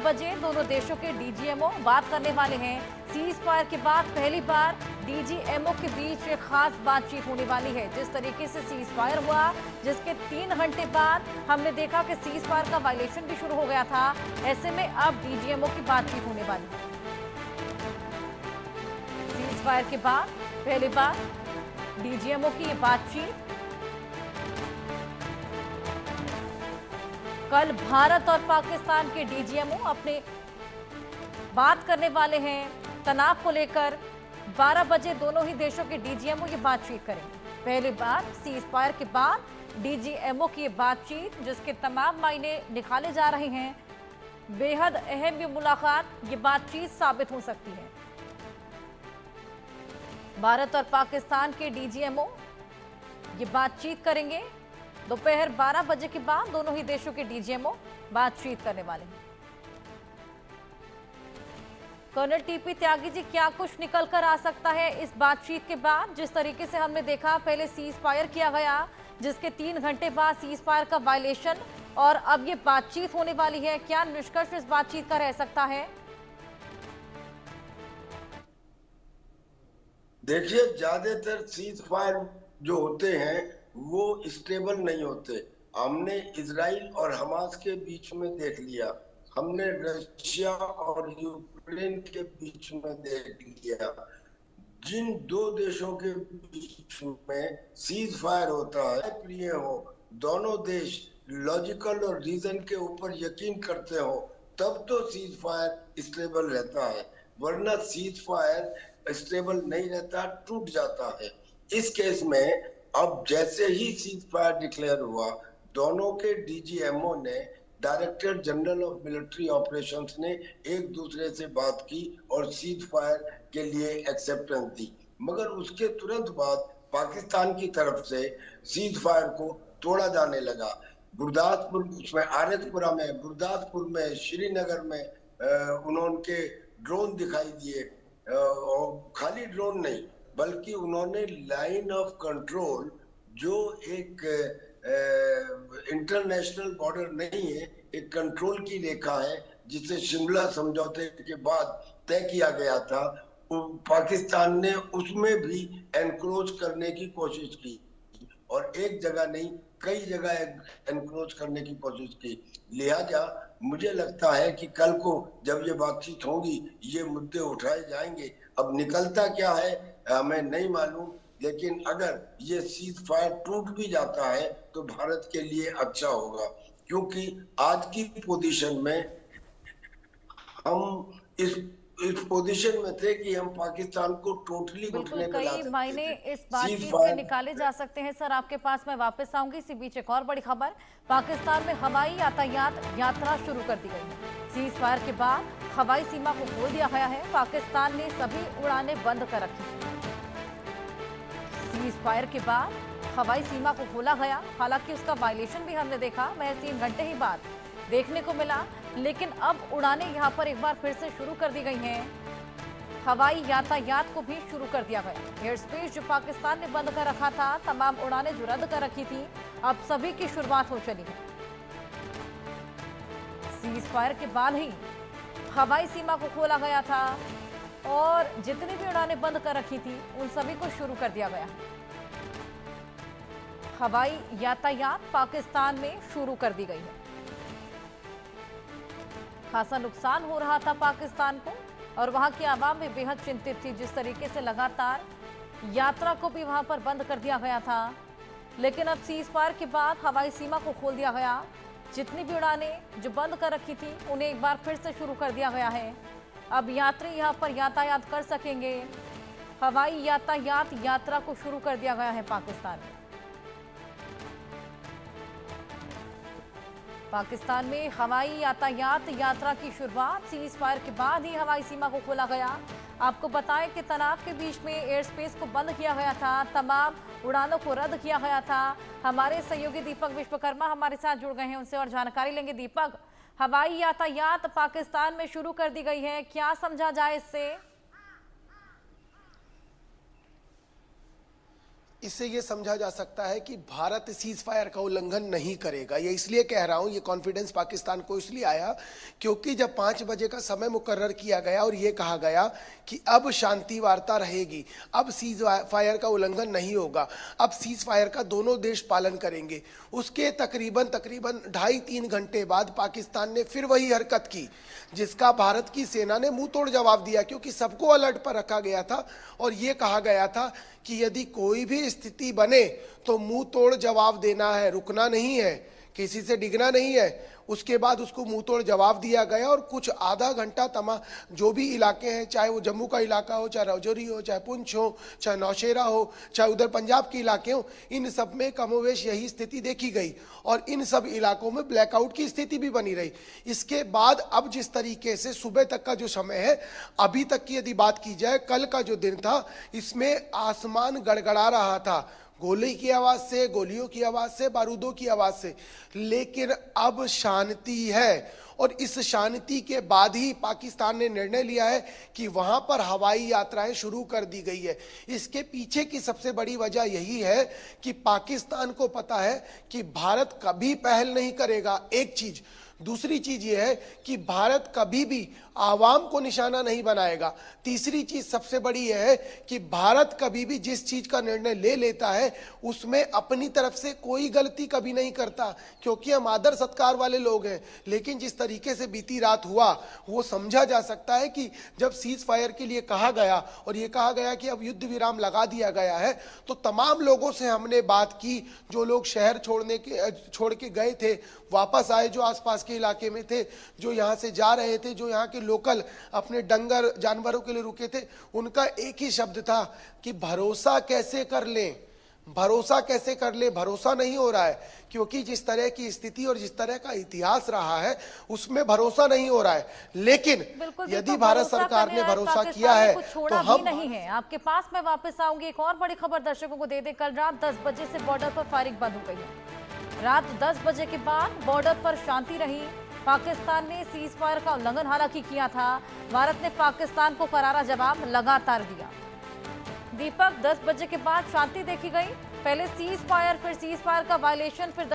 बजे दोनों देशों के डीजीएमओ बात करने वाले हैं। सीज फायर के बाद पहली बार डीजीएमओ के बीच एक खास बातचीत होने वाली है। जिस तरीके से सीज फायर हुआ, जिसके 3 घंटे बाद हमने देखा कि सीज फायर का वायलेशन भी शुरू हो गया था। ऐसे में अब डीजीएमओ की बातचीत होने वाली है। सीज फायर के बाद पहली बार डीजीएमओ की ये बातचीत। कल भारत और पाकिस्तान के डीजीएमओ अपने बात करने वाले हैं तनाव को लेकर। 12 बजे दोनों ही देशों के डीजीएमओ ये बातचीत करेंगे। पहली बार सीज फायर के बाद डीजीएमओ की ये बातचीत, जिसके तमाम मायने निकाले जा रहे हैं। बेहद अहम ये मुलाकात, ये बातचीत साबित हो सकती है। भारत और पाकिस्तान के डीजीएमओ ये बातचीत करेंगे। दोपहर 12 बजे के बाद दोनों ही देशों के डीजीएमओ बातचीत करने वाले हैं। कर्नल टीपी त्यागी जी, क्या कुछ निकल कर आ सकता है इस बातचीत के बाद? जिस तरीके से हमने देखा, पहले सीज फायर किया गया, जिसके 3 घंटे बाद सीज फायर का वायलेशन, और अब ये बातचीत होने वाली है। क्या निष्कर्ष इस बातचीत का रह सकता है? देखिए, ज्यादातर सीज फायर जो होते हैं वो स्टेबल नहीं होते। हमने इजराइल और हमास के बीच में देख लिया, हमने रशिया और यूक्रेन के बीच में देख लिया। जिन दो देशों के बीच में सीज फायर होता है, प्रिय हो, दोनों देश लॉजिकल और रीजन के ऊपर यकीन करते हो, तब तो सीज फायर स्टेबल रहता है, वरना सीज फायर स्टेबल नहीं रहता, टूट जाता है। इस केस में अब जैसे ही सीज फायर डिक्लेयर हुआ, दोनों के डीजीएमओ ने, director general of military operations ने एक दूसरे से बात की और सीज फायर के लिए एक्सेप्टेंस दी। मगर उसके तुरंत बाद पाकिस्तान की तरफ से सीज फायर को तोड़ा जाने लगा। गुरदासपुर में, आरएसपुरा में, गुरदासपुर में, श्रीनगर में उन्होंने ड्रोन दिखाई दिए, और खाली ड्रोन नहीं बल्कि उन्होंने लाइन ऑफ कंट्रोल, जो एक इंटरनेशनल बॉर्डर नहीं है, एक कंट्रोल की रेखा है जिसे शिमला समझौते के बाद तय किया गया था, पाकिस्तान ने उसमें भी एनक्रोच करने की कोशिश की, और एक जगह नहीं कई जगह एनक्रोच करने की कोशिश की। लिहाजा मुझे लगता है कि कल को जब ये बातचीत होगी, ये मुद्दे उठाए जाएंगे। अब निकलता क्या है हमें नहीं मालूम, लेकिन अगर ये सीज फायर टूट भी जाता है तो भारत के लिए अच्छा होगा, क्योंकि आज की पोजीशन में हम इस पोजीशन में थे कि हम पाकिस्तान को टोटली घुटने पे ला सकते थे। कई मायने इस बातचीत के निकाले जा सकते हैं। सर, आपके पास मैं वापस आऊंगी। इसी बीच एक और बड़ी खबर, पाकिस्तान में हवाई यातायात यात्रा शुरू कर दी गई है। सीज फायर के बाद हवाई सीमा को खोल दिया गया है। पाकिस्तान ने सभी उड़ानें बंद कर रखी। सीज फायर के बाद हवाई सीमा को खोला गया। हालांकि उसका वायलेशन भी हमने देखा, महज 3 घंटे ही बाद देखने को मिला, लेकिन अब उड़ानें यहां पर एक बार फिर से शुरू कर दी गई हैं। हवाई यातायात को भी शुरू कर दिया गया। एयर स्पेस जो पाकिस्तान ने बंद कर रखा था, तमाम उड़ानें जो रद्द कर रखी थी, अब सभी की शुरुआत हो चली है। सीज फायर के बाद ही हवाई सीमा को खोला गया था और जितनी भी उड़ानें बंद कर रखी थी उन सभी को शुरू कर दिया गया। हवाई यातायात पाकिस्तान में शुरू कर दी गई है। खासा नुकसान हो रहा था पाकिस्तान को, और वहां की आवाम भी बेहद चिंतित थी। जिस तरीके से लगातार यात्रा को भी वहां पर बंद कर दिया गया था, लेकिन अब सीज फायर के बाद हवाई सीमा को खोल दिया गया। जितनी भी उड़ानें जो बंद कर रखी थी उन्हें एक बार फिर से शुरू कर दिया गया है। अब यात्री यहां पर यातायात कर सकेंगे। हवाई यातायात यात्रा को शुरू कर दिया गया है पाकिस्तान में। पाकिस्तान में हवाई यातायात यात्रा की शुरुआत सीज फायर के बाद ही हवाई सीमा को खोला गया। आपको बताएं कि तनाव के बीच में एयर स्पेस को बंद किया गया था, तमाम उड़ानों को रद्द किया गया था। हमारे सहयोगी दीपक विश्वकर्मा हमारे साथ जुड़ गए हैं, उनसे और जानकारी लेंगे। दीपक, हवाई यातायात पाकिस्तान में शुरू कर दी गई है, क्या समझा जाए इससे? इससे ये समझा जा सकता है कि भारत सीज फायर का उल्लंघन नहीं करेगा। ये इसलिए कह रहा हूं, ये कॉन्फिडेंस पाकिस्तान को इसलिए आया क्योंकि जब 5 बजे का समय मुकर्रर किया गया और ये कहा गया कि अब शांति वार्ता रहेगी, अब सीज फायर का उल्लंघन नहीं होगा, अब सीज फायर का दोनों देश पालन करेंगे, उसके तकरीबन 2.5-3 घंटे बाद पाकिस्तान ने फिर वही हरकत की जिसका भारत की सेना ने मुंह तोड़ जवाब दिया, क्योंकि सबको अलर्ट पर रखा गया था और ये कहा गया था कि यदि कोई भी स्थिति बने तो मुंह तोड़ जवाब देना है, रुकना नहीं है, किसी से डिगना नहीं है। उसके बाद उसको मुंह तोड़ जवाब दिया गया और कुछ आधा घंटा जो भी इलाके हैं, चाहे वो जम्मू का इलाका हो, चाहे राजौरी हो, चाहे पुंछ हो, चाहे नौशेरा हो, चाहे उधर पंजाब के इलाके हो, इन सब में कमोवेश यही स्थिति देखी गई और इन सब इलाकों में ब्लैकआउट की स्थिति भी बनी रही। इसके बाद अब जिस तरीके से सुबह तक का जो समय है, अभी तक की यदि बात की जाए, कल का जो दिन था, इसमें आसमान गड़गड़ा रहा था, गोली की आवाज से, गोलियों की आवाज से, बारूदों की आवाज से, लेकिन अब शांति है। और इस शांति के बाद ही पाकिस्तान ने निर्णय लिया है कि वहां पर हवाई यात्राएं शुरू कर दी गई है। इसके पीछे की सबसे बड़ी वजह यही है कि पाकिस्तान को पता है कि भारत कभी पहल नहीं करेगा, एक चीज। दूसरी चीज ये है कि भारत कभी भी आवाम को निशाना नहीं बनाएगा। तीसरी चीज सबसे बड़ी यह है कि भारत कभी भी जिस चीज का निर्णय ले लेता है उसमें अपनी तरफ से कोई गलती कभी नहीं करता, क्योंकि हम आदर सत्कार वाले लोग हैं। लेकिन जिस तरीके से बीती रात हुआ, वो समझा जा सकता है कि जब सीज फायर के लिए कहा गया और ये कहा गया कि अब युद्ध विराम लगा दिया गया है, तो तमाम लोगों से हमने बात की, जो लोग शहर छोड़ के गए थे, वापस आए, जो आसपास के इलाके में थे, जो यहाँ से जा रहे थे, जो यहाँ के लोकल अपने डंगर जानवरों के लिए रुके थे, उनका एक ही शब्द था कि भरोसा कैसे कर लें, भरोसा कैसे कर ले। भरोसा नहीं हो रहा है, क्योंकि जिस तरह की स्थिति और जिस तरह का इतिहास रहा है उसमें भरोसा नहीं हो रहा है। लेकिन यदि भारत सरकार ने भरोसा किया है तो हम नहीं है। आपके पास मैं वापस आऊंगी। एक और बड़ी खबर दर्शकों को दे दे, कल रात 10 बजे से बॉर्डर पर फायरिंग बंद हो गई है। रात 10 बजे के बाद बॉर्डर पर शांति रही। पाकिस्तान ने सीज फायर का उल्लंघन हालांकि किया था, भारत ने पाकिस्तान को करारा जवाब लगातार दिया। दीपक, 10 बजे के बाद शांति देखी गई, पहले सीज फायर, फिर सीज फायर का वायलेशन, फिर